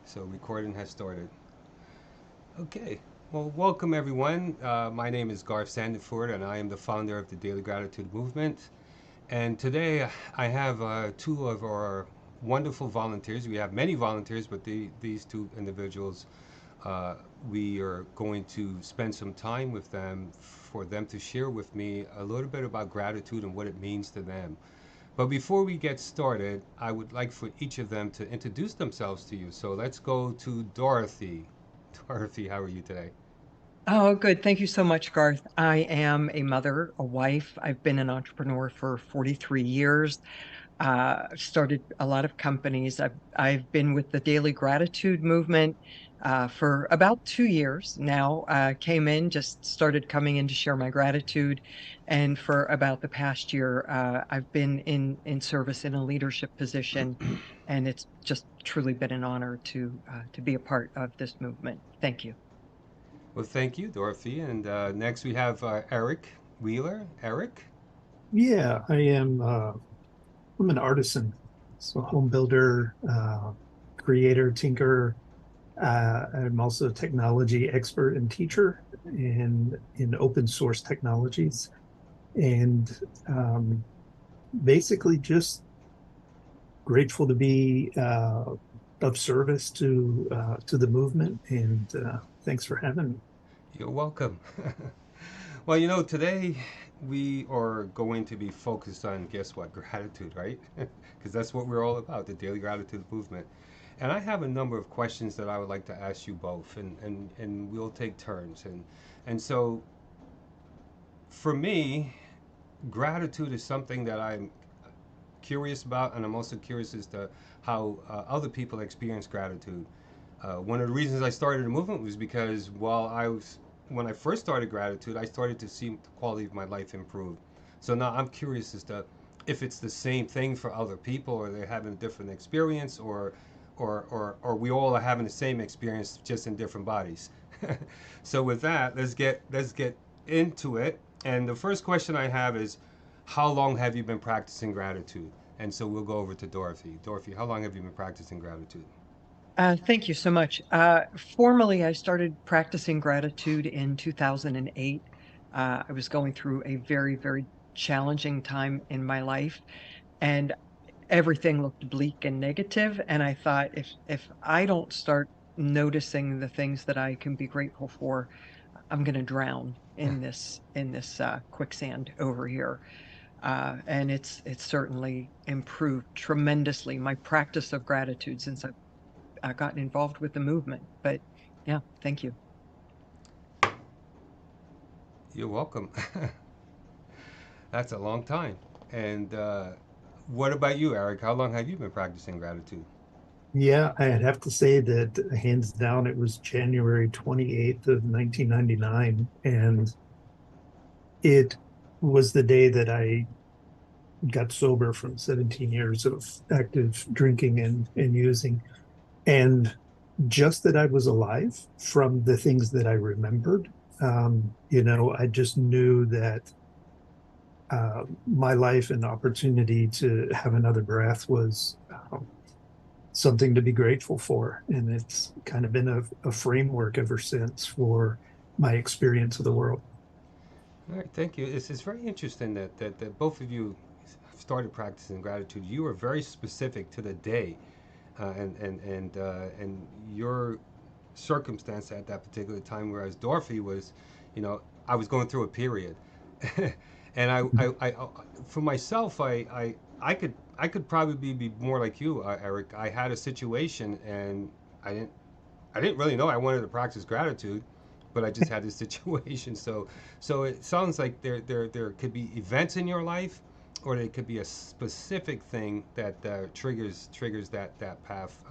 So recording has started. Okay. Well, welcome everyone. My name is Garth Sandiford, and I am the founder of the Daily Gratitude Movement. And today I have two of our wonderful volunteers. We have many volunteers, but these two individuals, uh, we are going to spend some time with them for them to share with me a little bit about gratitude and what it means to them. But before we get started, I would like for each of them to introduce themselves to you. So let's go to Dorothy. Dorothy, how are you today? Oh, good. Thank you so much, Garth. I am a mother, a wife. I've been an entrepreneur for 43 years. Started a lot of companies. I've been with the Daily Gratitude Movement for about 2 years now. Came in, just started coming in to share my gratitude, and for about the past year, I've been in service in a leadership position, and it's just truly been an honor to be a part of this movement. Thank you. Well, thank you, Dorothy. And next we have Eric Wheeler. Eric? Yeah, I am. I'm an artisan, so home builder, creator, tinker. I'm also a technology expert and teacher in open source technologies, and um, basically just grateful to be of service to the movement. And thanks for having me. You're welcome. Well, today we are going to be focused on, guess what, gratitude, right? Because that's what we're all about, the Daily Gratitude Movement. And I have a number of questions that I would like to ask you both, and we'll take turns. And so for me, gratitude is something that I'm curious about, and I'm also curious as to how other people experience gratitude. One of the reasons I started a movement was because when I first started gratitude, I started to see the quality of my life improve. So now I'm curious as to if it's the same thing for other people, or they're having a different experience, or we all are having the same experience just in different bodies. So with that, let's get into it. And the first question I have is, how long have you been practicing gratitude? And so we'll go over to Dorothy. Dorothy, how long have you been practicing gratitude? Thank you so much. Formally, I started practicing gratitude in 2008. I was going through a very, very challenging time in my life, and everything looked bleak and negative. And I thought, if I don't start noticing the things that I can be grateful for, I'm going to drown in this quicksand over here. And it's certainly improved tremendously my practice of gratitude since I've gotten involved with the movement. But yeah, thank you. You're welcome. That's a long time. And what about you, Eric? How long have you been practicing gratitude? Yeah, I'd have to say that hands down, it was January 28th of 1999, and it was the day that I got sober from 17 years of active drinking and using. And just that I was alive from the things that I remembered, I just knew that my life and opportunity to have another breath was something to be grateful for. And it's kind of been a framework ever since for my experience of the world. All right, thank you. It's very interesting that both of you started practicing gratitude. You were very specific to the day, and your circumstance at that particular time, whereas Dorothy was, I was going through a period, and for myself, I could probably be more like you, Eric. I had a situation, and I didn't I didn't really know I wanted to practice gratitude, but I just had this situation. So it sounds like there could be events in your life, or there could be a specific thing that triggers that path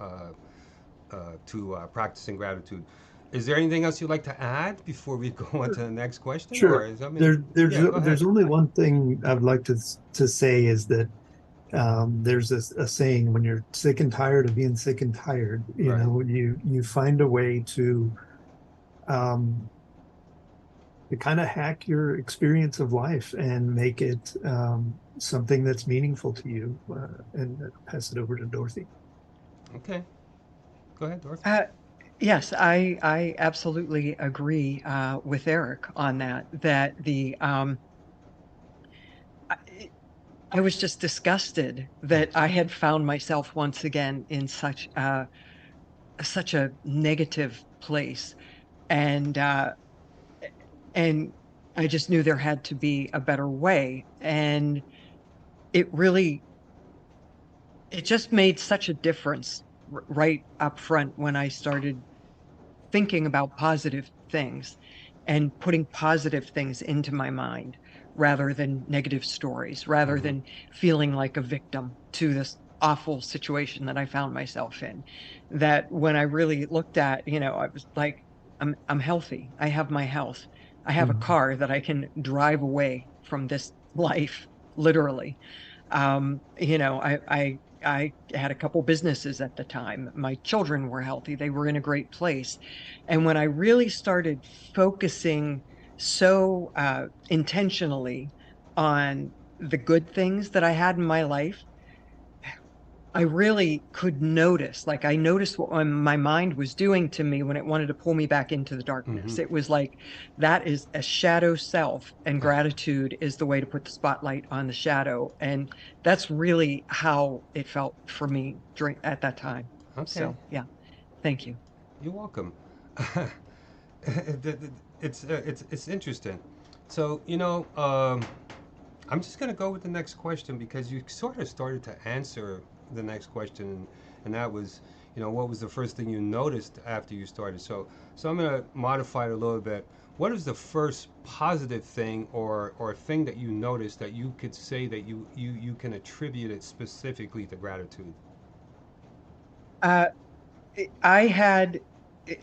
to practicing gratitude. Is there anything else you'd like to add before we go on to the next question, or Sure. is I mean, There, there's yeah, go ahead. there's only one thing I would like to say is that there's a saying when you're sick and tired of being sick and tired, Right. you find a way um, to kind of hack your experience of life and make it something that's meaningful to you. And pass it over to Dorothy. Okay. Go ahead, Dorothy. Uh, yes, I absolutely agree with Eric on that. That the I, I was just disgusted that I had found myself once again in such a negative place, and and I just knew there had to be a better way, and it really it just made such a difference right up front when I started thinking about positive things and putting positive things into my mind rather than negative stories, rather Mm-hmm. than feeling like a victim to this awful situation that I found myself in. That when I really looked at, I was like, I'm healthy. I have my health. I have a Mhm. car that I can drive away from this life, literally. I had a couple businesses at the time. My children were healthy. They were in a great place. And when I really started focusing so intentionally on the good things that I had in my life, I really could notice, like I noticed what my mind was doing to me when it wanted to pull me back into the Mm-hmm. darkness. It was like that is a shadow self, and gratitude is the way to put the spotlight on the shadow. And that's really how it felt for me during at that time. Okay. So yeah, thank you. You're welcome. It's interesting. So I'm just gonna go with the next question because you sort of started to answer the next question, and that was, what was the first thing you noticed after you started? So I'm gonna modify it a little bit. What is the first positive thing or thing that you noticed that you could say that you can attribute it specifically to gratitude? Uh, I had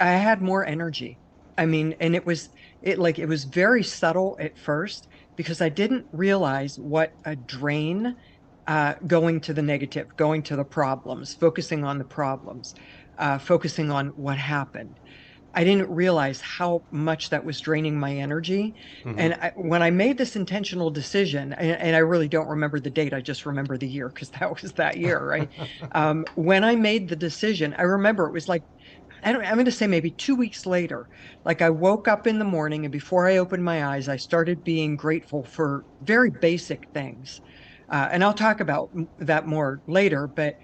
I had more energy. I mean, and it was very subtle at first because I didn't realize what a drain going to the negative, going to the problems, focusing on the problems, focusing on what happened. I didn't realize how much that was draining my energy. Mm-hmm. And when I made this intentional decision, and I really don't remember the date, I just remember the year because that was that year, right? When I made the decision, I remember it was like, I'm going to say maybe 2 weeks later, like I woke up in the morning and before I opened my eyes, I started being grateful for very basic things. And I'll talk about that more later. But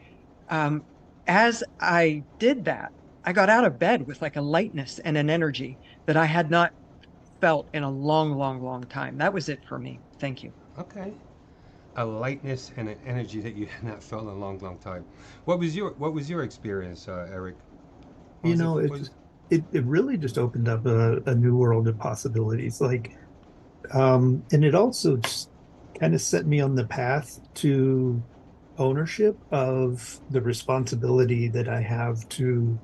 um, as I did that, I got out of bed with like a lightness and an energy that I had not felt in a long, long, long time. That was it for me. Thank you. Okay. A lightness and an energy that you had not felt in a long, long time. What was your experience, Eric? What You was it? know, Was it really just opened up a new world of possibilities. Like, and it also just kind of set me on the path to ownership of the responsibility that I have to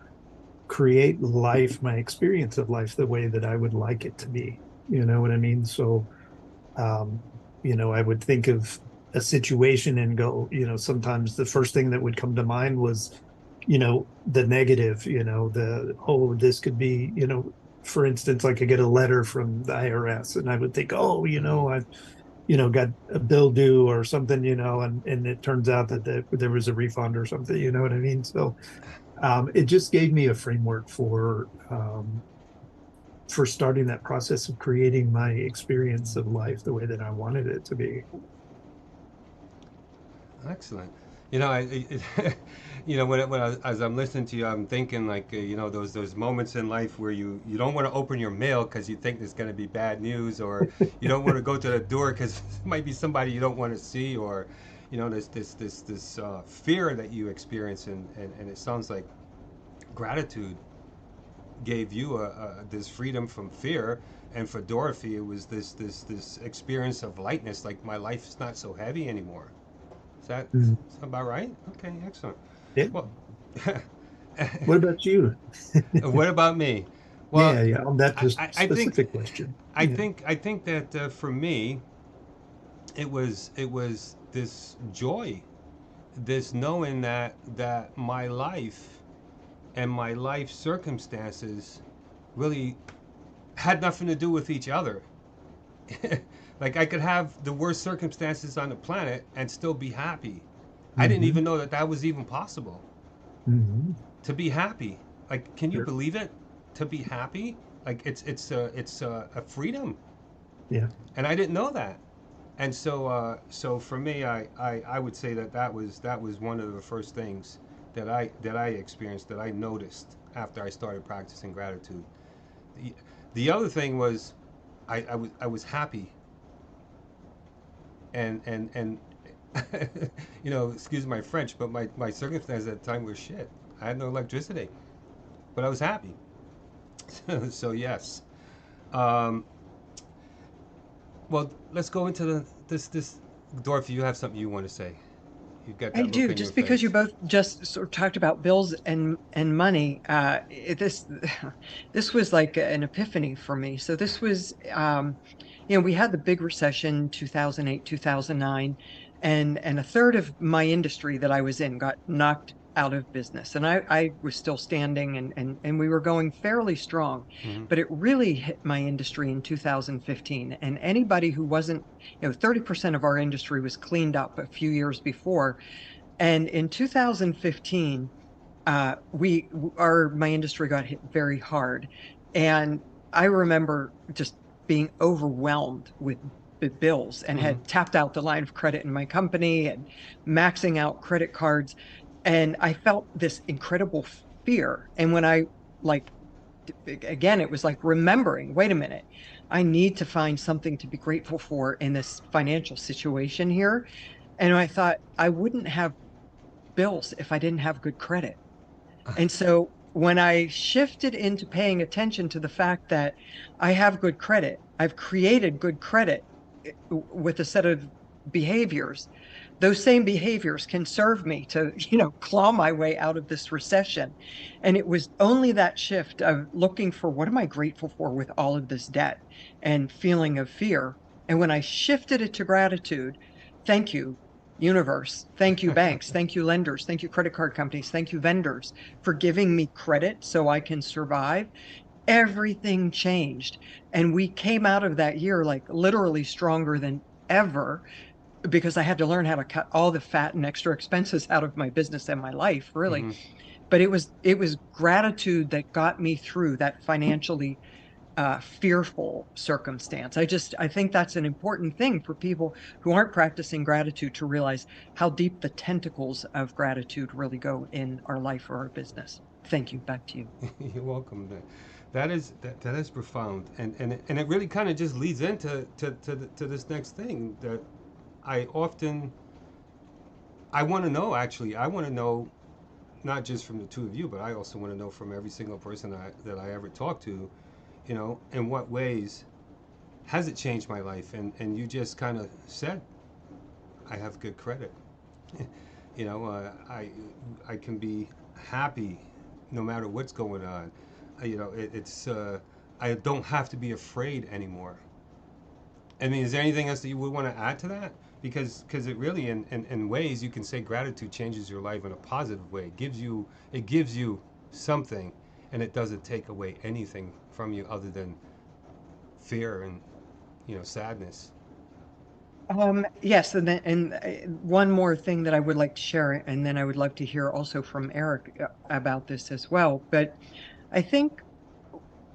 create life, my experience of life, the way that I would like it to be. You know what I mean? So, um, I would think of a situation and go, sometimes the first thing that would come to mind was, the negative, oh, this could be, for instance, like I get a letter from the IRS and I would think, oh, mm-hmm. I've, got a bill due or something, and it turns out that there was a refund or something, you know what I mean? So it just gave me a framework for starting that process of creating my experience of life the way that I wanted it to be. Excellent. As I'm listening to you, I'm thinking like those moments in life where you don't want to open your mail because you think there's going to be bad news, or you don't want to go to the door because it might be somebody you don't want to see, or this fear that you experience, and it sounds like gratitude gave you this freedom from fear, and for Dorothy it was this experience of lightness, like my life is not so heavy anymore. Is that Mm. sound about right? Okay, excellent. Yeah. Well, What about you? what about me? Well, Yeah, yeah, on that I think specific question. I Yeah. think I think that for me it was this joy, this knowing that my life and my life circumstances really had nothing to do with each other. Like I could have the worst circumstances on the planet and still be happy. I didn't Hmm. even know that that was even possible. Hmm. to be happy. Like, can you Sure. believe it? To be happy, like it's a freedom, Yeah. and I didn't know that. And so for me, I would say that was one of the first things that I experienced, that I noticed after I started practicing gratitude. The, the other thing was I was happy, and excuse my French, but my circumstances at the time were shit. I had no electricity, but I was happy. So yes. Um, well, let's go into this. Dorothy, you have something you want to say. You've got I that look do, in your just because you face. both just sort of talked about bills and money. This this was like an epiphany for me. So this was, we had the big recession, 2008, 2009, and a third of my industry that I was in got knocked out of business, and I was still standing, and we were going fairly strong, Hmm. but it really hit my industry in 2015. And anybody who wasn't, 30% of our industry was cleaned up a few years before, and in 2015, we our my industry got hit very hard, and I remember just being overwhelmed with the bills and Hmm. had tapped out the line of credit in my company and maxing out credit cards, and I felt this incredible fear. And when I like again, it was like remembering, wait a minute, I need to find something to be grateful for in this financial situation here. And I thought I wouldn't have bills if I didn't have good credit. And so when I shifted into paying attention to the fact that I have good credit, I've created good credit with a set of behaviors, those same behaviors can serve me to, claw my way out of this recession. And it was only that shift of looking for what am I grateful for with all of this debt and feeling of fear. And when I shifted it to gratitude, thank you, universe. Thank you, banks. Thank you, lenders. Thank you, credit card companies. Thank you, vendors, for giving me credit so I can survive. Everything changed. And we came out of that year like literally stronger than ever, because I had to learn how to cut all the fat and extra expenses out of my business and my life, really. Hmm. But it was gratitude that got me through that financially fearful circumstance. I think that's an important thing for people who aren't practicing gratitude to realize how deep the tentacles of gratitude really go in our life or our business. Thank you. Back to you. You're welcome. That is profound, and it really kind of just leads into to this next thing that I often I want to know. Actually, I want to know, not just from the two of you, but I also want to know from every single person that I ever talk to. In what ways has it changed my life? And you just kind of said, I have good credit. I can be happy no matter what's going on. It's I don't have to be afraid anymore. I mean, is there anything else that you would want to add to that? Because it really, in ways, you can say gratitude changes your life in a positive way. It gives you something, and it doesn't take away anything from you other than fear and sadness. Yes, one more thing that I would like to share, and then I would love to hear also from Eric about this as well. But I think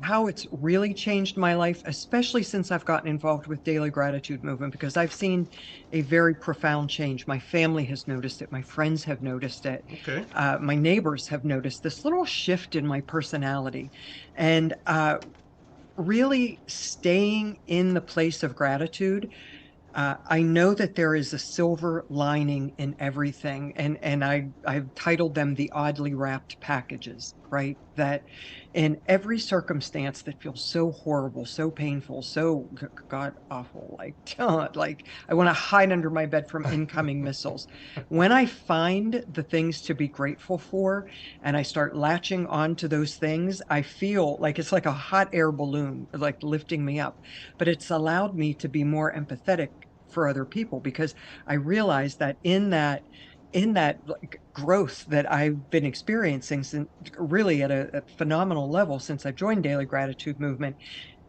how it's really changed my life, especially since I've gotten involved with daily gratitude movement, because I've seen a very profound change. My family has noticed it. My friends have noticed it. Okay. My neighbors have noticed this little shift in my personality, and really staying in the place of gratitude. I know that there is a silver lining in everything, and I've titled them the oddly wrapped packages, right? That in every circumstance that feels so horrible, so painful, so god awful, like like I want to hide under my bed from incoming missiles. When I find the things to be grateful for and I start latching on to those things, I feel like it's like a hot air balloon, like lifting me up. But it's allowed me to be more empathetic for other people, because I realized that in that like growth that I've been experiencing since, really at a phenomenal level since I've joined Daily Gratitude Movement,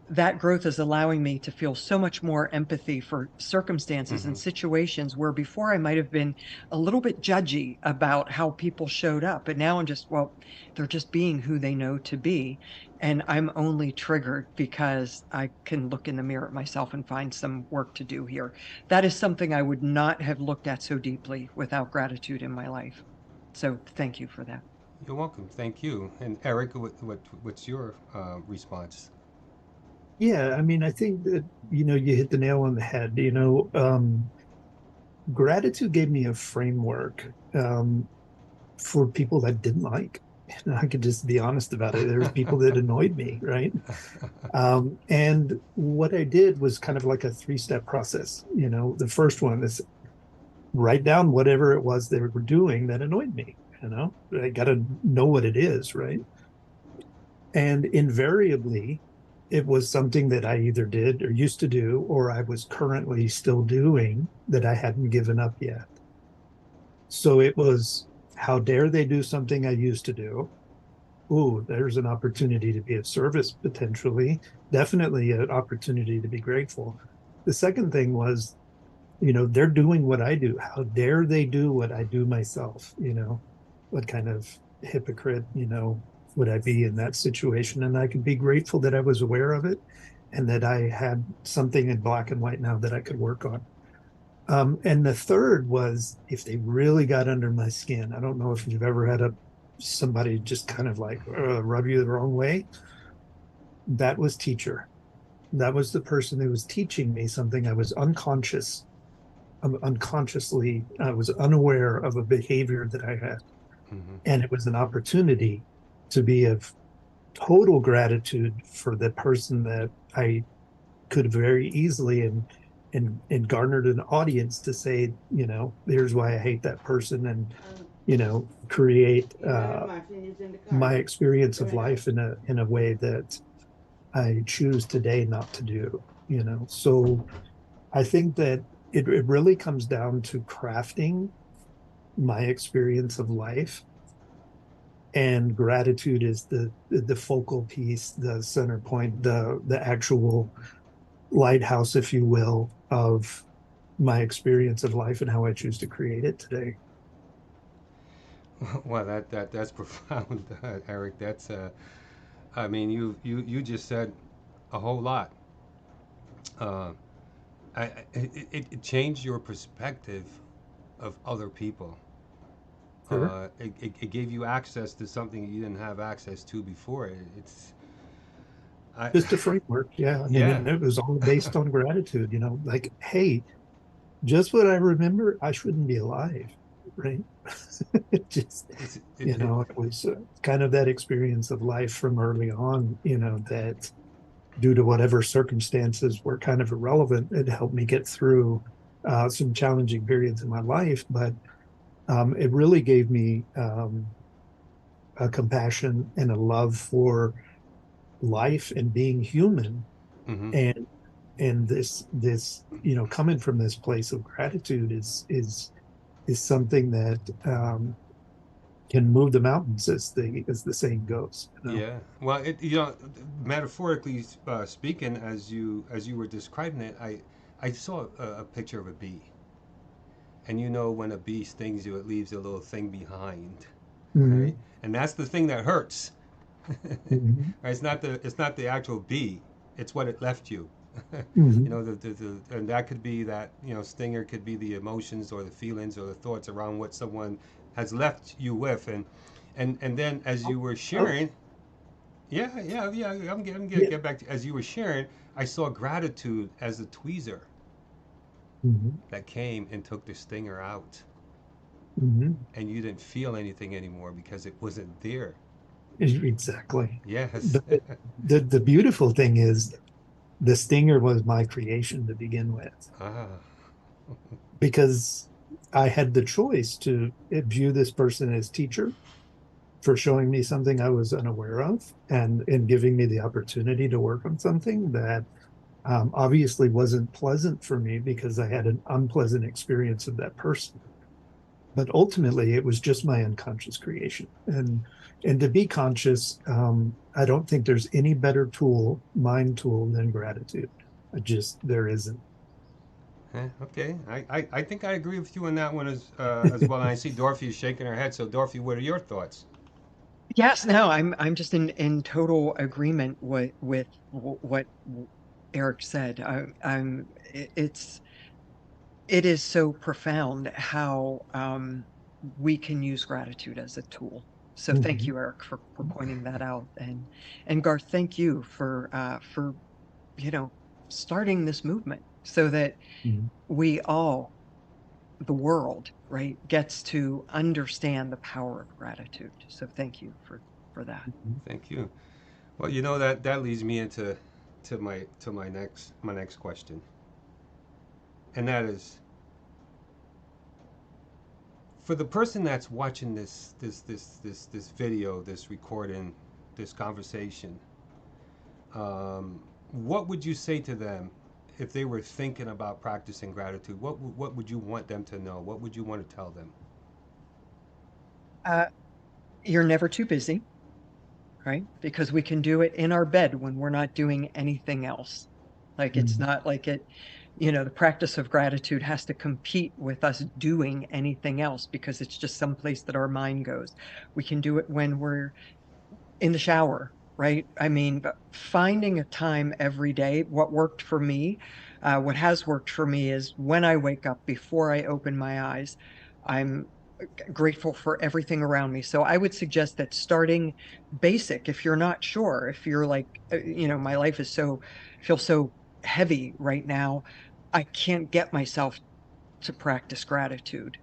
that growth is allowing me to feel so much more empathy for circumstances Mm-hmm. and situations where before I might have been a little bit judgy about how people showed up. But now I'm just, well, they're just being who they know to be. And I'm only triggered because I can look in the mirror at myself and find some work to do here. That is something I would not have looked at so deeply without gratitude in my life. So thank you for that. You're welcome. Thank you. And Eric, what's your response? Yeah, I mean, I think that, you hit the nail on the head. Gratitude gave me a framework for people that didn't like. And I could just be honest about it. There's people that annoyed me, right? And what I did was kind of like a three-step process. The first one is write down whatever it was they were doing that annoyed me. I got to know what it is, right? And invariably, it was something that I either did or used to do, or I was currently still doing that I hadn't given up yet. So it was, how dare they do something I used to do? Ooh, there's an opportunity to be of service potentially. Definitely an opportunity to be grateful. The second thing was, they're doing what I do. How dare they do what I do myself? What kind of hypocrite, would I be in that situation? And I could be grateful that I was aware of it and that I had something in black and white now that I could work on. And the third was, if they really got under my skin. I don't know if you've ever had somebody just kind of like rub you the wrong way. That was teacher. That was the person who was teaching me something I was unconsciously, I was unaware of a behavior that I had. Mm-hmm. And it was an opportunity to be of total gratitude for the person that I could very easily and garnered an audience to say, here's why I hate that person, and create my experience of life in a way that I choose today not to do. So I think that it really comes down to crafting my experience of life, and gratitude is the focal piece, the center point, the actual lighthouse, if you will, of my experience of life and how I choose to create it today. Well, that's profound, Eric. That's I mean, you just said a whole lot. Uh, it changed your perspective of other people. Sure. It gave you access to something you didn't have access to before. It's I Just a framework. Yeah. I mean, yeah. and it was all based on gratitude, like, hey, just what I remember, I shouldn't be alive. Right. It just, it was kind of that experience of life from early on, that due to whatever circumstances were kind of irrelevant, it helped me get through some challenging periods in my life. But it really gave me a compassion and a love for life and being human, Mm-hmm. and this coming from this place of gratitude is something that can move the mountains, as the saying goes. Yeah. Well, metaphorically speaking, as you were describing it, I saw a picture of a bee, and when a bee stings you, it leaves a little thing behind, Mm-hmm. right? And that's the thing that hurts. Mm-hmm. Right? It's not the actual bee. It's what it left you. Mm-hmm. And that could be that stinger could be the emotions or the feelings or the thoughts around what someone has left you with, and then as you were Oh, sharing, yeah, yeah, yeah. I'm gonna yeah. get back to as you were sharing. I saw gratitude as a tweezer Mm-hmm. that came and took the stinger out, Mm-hmm. and you didn't feel anything anymore because it wasn't there. Exactly. Yes. But the beautiful thing is, the stinger was my creation to begin with, Ah. because I had the choice to view this person as teacher for showing me something I was unaware of, and giving me the opportunity to work on something that obviously wasn't pleasant for me because I had an unpleasant experience of that person. but ultimately it was just my unconscious creation. And to be conscious, I don't think there's any better tool, mind tool, than gratitude. There isn't. Okay, I think I agree with you on that one as well. And I see Dorothy is shaking her head. So Dorothy, what are your thoughts? Yes, no, I'm just in total agreement with what Eric said. It is so profound how we can use gratitude as a tool. So thank Mhm. you, Eric, for pointing that out, and Garth, thank you for you know starting this movement so that Mhm. we all, the world, right, gets to understand the power of gratitude. So thank you for that. Thank you. Well, you know that leads me into to my next question, and that is for the person that's watching this video, this recording, this conversation. What would you say to them if they were thinking about practicing gratitude? What would you want them to know? What would you want to tell them? Uh, you're never too busy, right? Because we can do it in our bed when we're not doing anything else. Like it's Mhm. not like the practice of gratitude has to compete with us doing anything else because it's just someplace that our mind goes. We can do it when we're in the shower, right? I mean, but finding a time every day, what has worked for me is when I wake up, before I open my eyes, I'm grateful for everything around me. So I would suggest that starting basic, if you're not sure, if you're like, my life feels so heavy right now, I can't get myself to practice gratitude.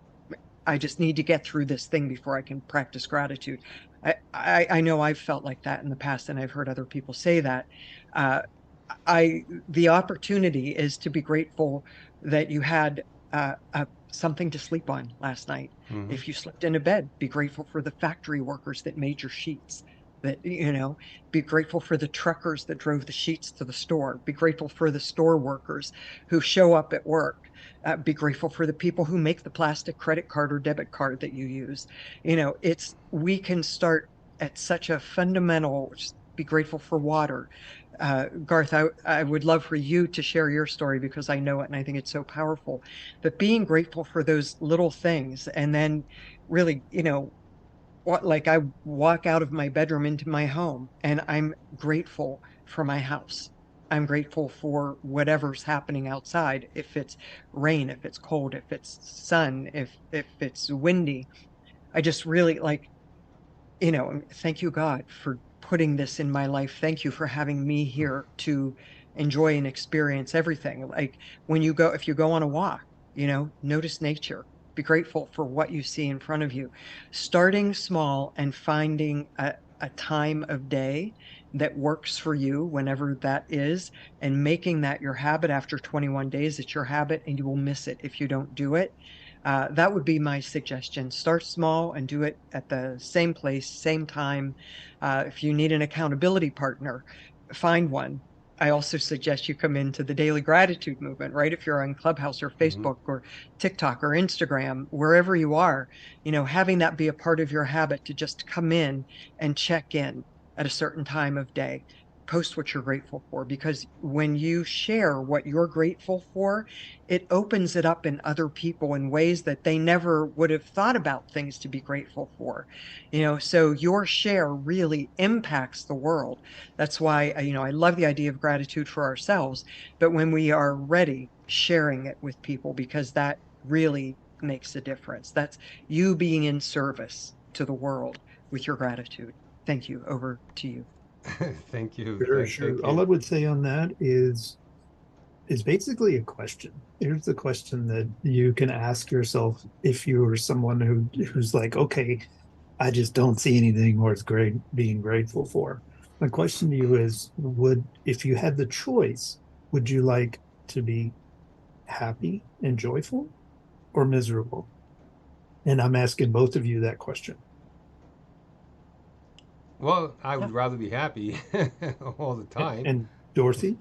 I just need to get through this thing before I can practice gratitude. I know I've felt like that in the past, and I've heard other people say that. Uh, the opportunity is to be grateful that you had something to sleep on last night. Mm-hmm. If you slept in a bed, be grateful for the factory workers that made your sheets. Be grateful for the truckers that drove the sheets to the store. Be grateful for the store workers who show up at work. Be grateful for the people who make the plastic credit card or debit card that you use. We can start at such a fundamental, just be grateful for water. Garth, I would love for you to share your story because I know it and I think it's so powerful. But being grateful for those little things and then really, like I walk out of my bedroom into my home and I'm grateful for my house. I'm grateful for whatever's happening outside. If it's rain, if it's cold, if it's sun, if it's windy. I just really thank you, God, for putting this in my life. Thank you for having me here to enjoy and experience everything. Like if you go on a walk, notice nature, be grateful for what you see in front of you. Starting small and finding a time of day that works for you, whenever that is, and making that your habit. After 21 days, it's your habit, and you will miss it if you don't do it. That would be my suggestion. Start small and do it at the same place, same time. If you need an accountability partner, find one. I also suggest you come into the daily gratitude movement, right? If you're on Clubhouse or Mm-hmm. Facebook or TikTok or Instagram, wherever you are, having that be a part of your habit to just come in and check in at a certain time of day. Post what you're grateful for, because when you share what you're grateful for, it opens it up in other people in ways that they never would have thought about things to be grateful for. So your share really impacts the world. That's why, I love the idea of gratitude for ourselves, but when we are ready, sharing it with people, because that really makes a difference. That's you being in service to the world with your gratitude. Thank you. Over to you. Thank you. Sure, sure. Thank All you. I would say on that is basically a question. Here's the question that you can ask yourself if you're someone who's like, okay, I just don't see anything worth being grateful for. My question to you is, if you had the choice, would you like to be happy and joyful or miserable? And I'm asking both of you that question. Well, I Yeah. would rather be happy all the time. And Dorothy,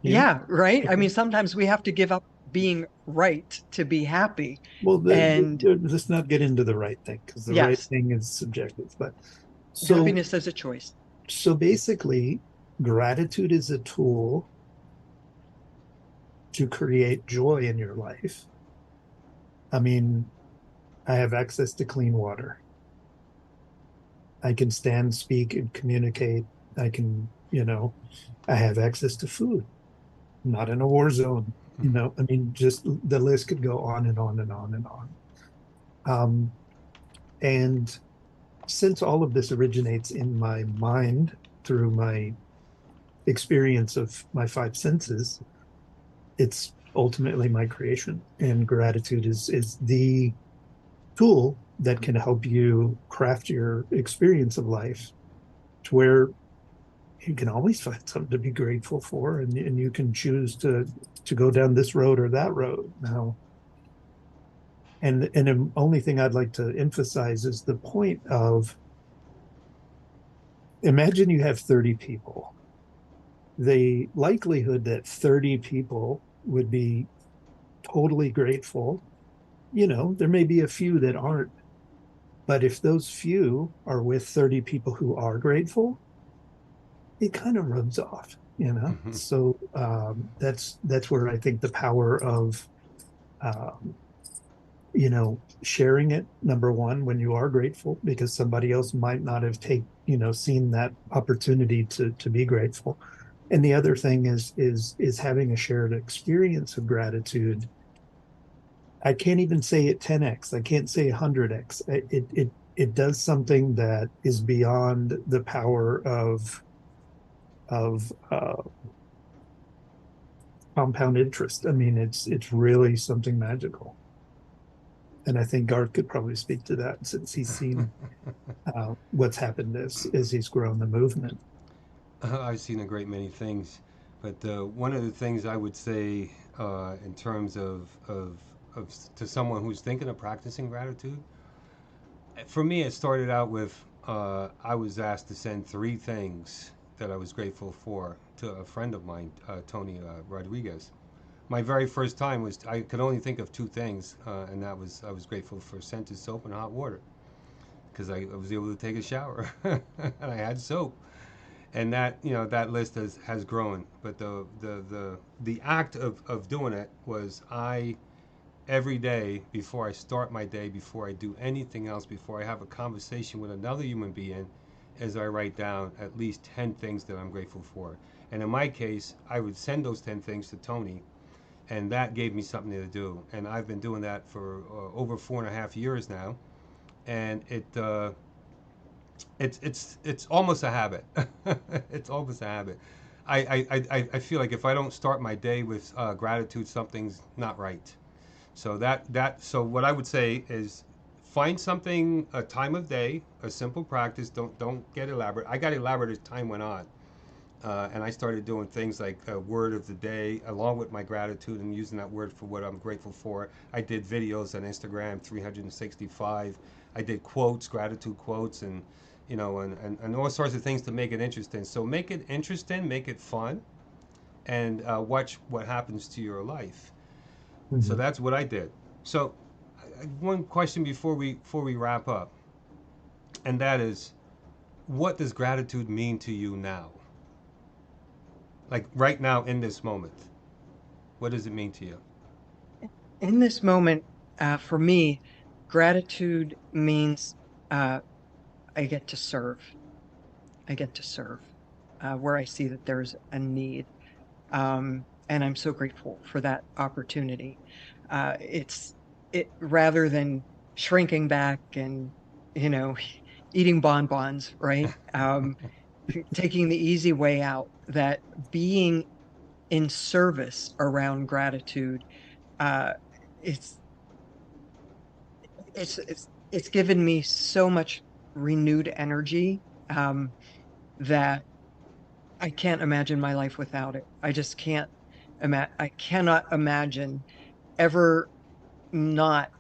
you? Yeah, right. I mean, sometimes we have to give up being right to be happy. Well, And let's not get into the right thing, because the right yes, thing is subjective. But so happiness is a choice. so basically, gratitude is a tool to create joy in your life. I mean, I have access to clean water. I can stand, speak, and communicate. I can, I have access to food. I'm not in a war zone. I mean, just the list could go on and on and on and on. Um, and since all of this originates in my mind through my experience of my five senses, it's ultimately my creation. And gratitude is the tool that can help you craft your experience of life to where you can always find something to be grateful for, and you can choose to go down this road or that road now. And the only thing I'd like to emphasize is the point of, imagine you have 30 people. The likelihood that 30 people would be totally grateful, there may be a few that aren't, but if those few are with 30 people who are grateful, it kind of rubs off. So that's where I think the power of um, sharing it, number one, when you are grateful, because somebody else might not have seen that opportunity to be grateful. And the other thing is having a shared experience of gratitude. I can't even say it 10x. I can't say 100x. It does something that is beyond the power of compound interest. I mean, it's really something magical. And I think Garth could probably speak to that, since he's seen what's happened as he's grown the movement. I've seen a great many things, but one of the things I would say in terms of to someone who's thinking of practicing gratitude, for me, it started out with I was asked to send three things that I was grateful for to a friend of mine, Tony Rodriguez. My very first time was I could only think of two things, and that was I was grateful for scented soap and hot water because I was able to take a shower and I had soap, and that that list has grown. But the act of doing it was I every day before I start my day, before I do anything else, before I have a conversation with another human being, as I write down at least 10 things that I'm grateful for. And in my case, I would send those 10 things to Tony, and that gave me something to do. And I've been doing that for over 4.5 years now, and it's almost a habit. It's almost a habit. I feel like if I don't start my day with gratitude, something's not right. So what I would say is find something, a time of day, a simple practice. Don't get elaborate. I got elaborate as time went on, and I started doing things like a word of the day along with my gratitude and using that word for what I'm grateful for. I did videos on Instagram 365. I did quotes, gratitude quotes, and and all sorts of things to make it interesting. So make it interesting, make it fun, and watch what happens to your life. So Mhm. that's what I did. So one question before we wrap up, and that is, what does gratitude mean to you now? Like right now in this moment, what does it mean to you? In this moment, for me, gratitude means uh, I get to serve. I get to serve where I see that there's a need. And I'm so grateful for that opportunity. It's it rather than shrinking back and, you know, eating bonbons, right? Taking the easy way out, that being in service around gratitude, uh, it's it's given me so much renewed energy, that I can't imagine my life without it. I just can't I cannot imagine ever not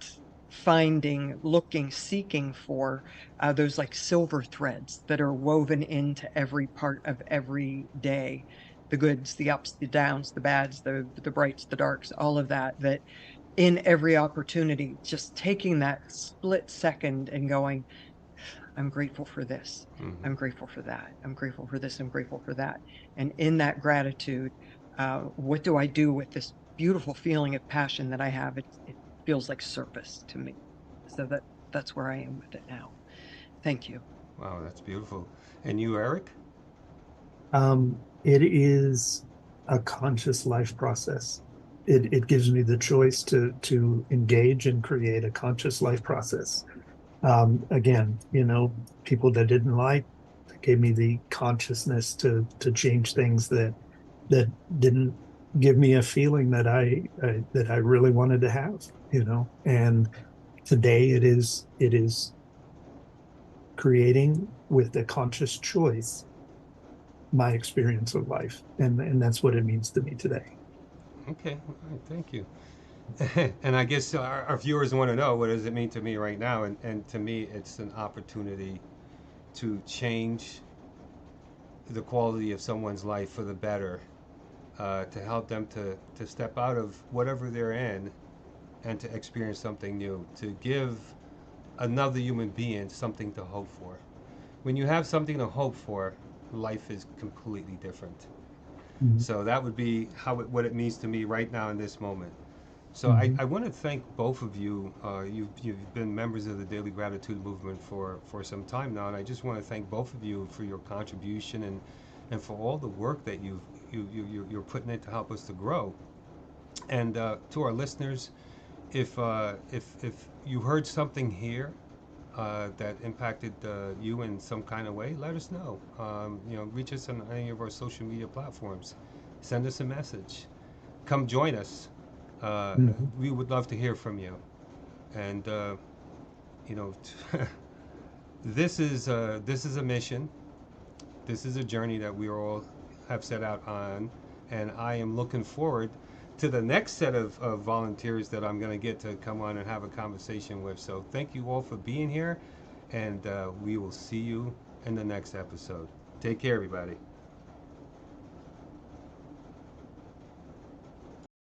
finding, looking, seeking for those like silver threads that are woven into every part of every day. the goods, the ups, the downs, the bads, the brights, the darks, all of that, that in every opportunity, just taking that split second and going, I'm grateful for this. Hmm. I'm grateful for that. I'm grateful for this. I'm grateful for that. And in that gratitude, what do I do with this beautiful feeling of passion that I have? It feels like service to me. So that's where I am with it now. Thank you. Wow, that's beautiful. And you, Eric? It is a conscious life process. It gives me the choice to engage and create a conscious life process. Again, people that didn't like gave me the consciousness to change things that didn't give me a feeling that I really wanted to have. And today it is creating with a conscious choice my experience of life, and that's what it means to me today. Okay, all right, thank you. And I guess our viewers want to know, what does it mean to me right now? And to me, it's an opportunity to change the quality of someone's life for the better, to help them to step out of whatever they're in and to experience something new, to give another human being something to hope for. When you have something to hope for, life is completely different. Mm-hmm. So that would be what it means to me right now in this moment. So Mm-hmm. I want to thank both of you. You've been members of the Daily Gratitude Movement for some time now, and I just want to thank both of you for your contribution and for all the work that you're putting in to help us to grow. And to our listeners, if you heard something here that impacted you in some kind of way, let us know. Reach us on any of our social media platforms. Send us a message. Come join us. Uh, Mm-hmm. we would love to hear from you. And you know, this is a mission. This is a journey that we all have set out on, and I am looking forward to the next set of volunteers that I'm going to get to come on and have a conversation with. So thank you all for being here, and we will see you in the next episode. Take care, everybody.